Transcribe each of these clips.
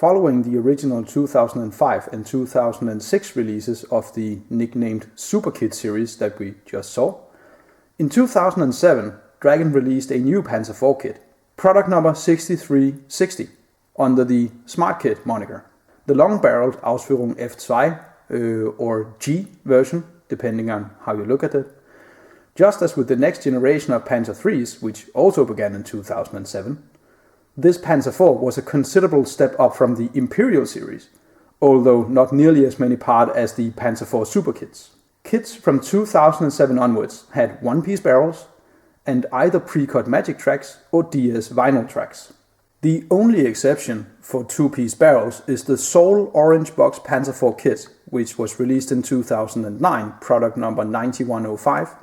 Following the original 2005 and 2006 releases of the nicknamed Super Kit series that we just saw, in 2007 Dragon released a new Panzer IV kit, product number 6360, under the Smart Kit moniker. The long-barreled Ausführung F2 or G version, depending on how you look at it. Just as with the next generation of Panzer IIIs, which also began in 2007, this Panzer IV was a considerable step up from the Imperial series, although not nearly as many parts as the Panzer IV Super Kits. Kits from 2007 onwards had one-piece barrels and either pre-cut magic tracks or DS vinyl tracks. The only exception for two-piece barrels is the sole orange box Panzer IV kit, which was released in 2009, product number 9105,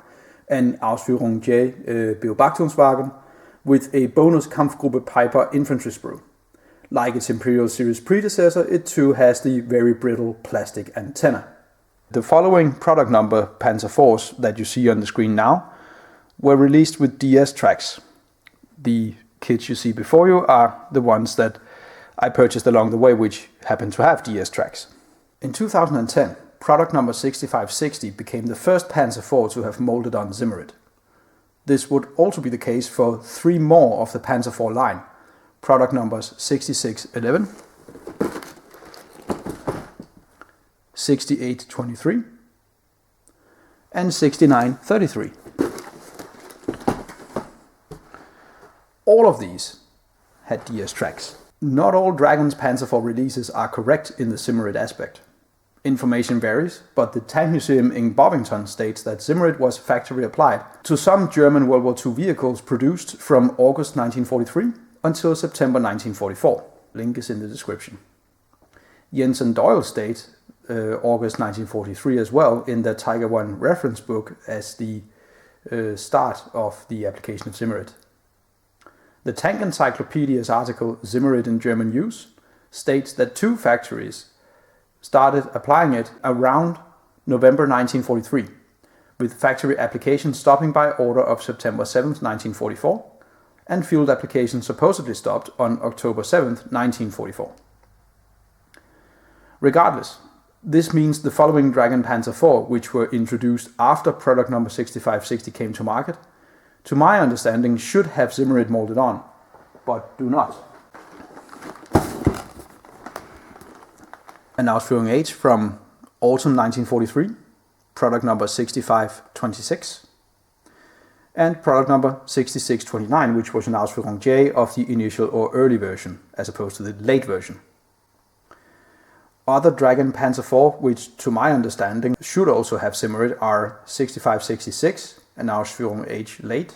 and Ausführung J Beobachtungswagen, with a bonus Kampfgruppe Piper infantry sprue. Like its Imperial series predecessor, it too has the very brittle plastic antenna. The following product number Panzer IVs that you see on the screen now were released with DS tracks. The kits you see before you are the ones that I purchased along the way, which happen to have DS tracks. In 2010, product number 6560 became the first Panzer IV to have molded on Zimmerit. This would also be the case for three more of the Panzer IV line, product numbers 6611, 6823, and 6933. All of these had DS tracks. Not all Dragon's Panzer IV releases are correct in the Zimmerit aspect. Information varies, but the Tank Museum in Bovington states that Zimmerit was factory applied to some German World War II vehicles produced from August 1943 until September 1944. Link is in the description. Jensen Doyle states August 1943 as well in the Tiger I reference book as the start of the application of Zimmerit. The Tank Encyclopedia's article Zimmerit in German Use states that two factories started applying it around November 1943, with factory application stopping by order of September 7, 1944, and field application supposedly stopped on October 7, 1944. Regardless, this means the following Dragon Panzer IV, which were introduced after product number 6560 came to market, to my understanding should have Zimmerit molded on, but do not. An Ausführung H from autumn 1943, product number 6526, and product number 6629, which was an Ausführung J of the initial or early version, as opposed to the late version. Other Dragon Panzer IV, which to my understanding should also have Zimmerit, are 6566, an Ausführung H late,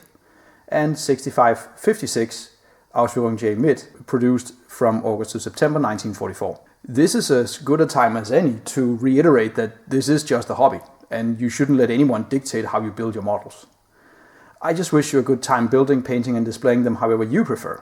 and 6556, Ausführung J mid, produced from August to September 1944. This is as good a time as any to reiterate that this is just a hobby, and you shouldn't let anyone dictate how you build your models. I just wish you a good time building, painting, and displaying them however you prefer.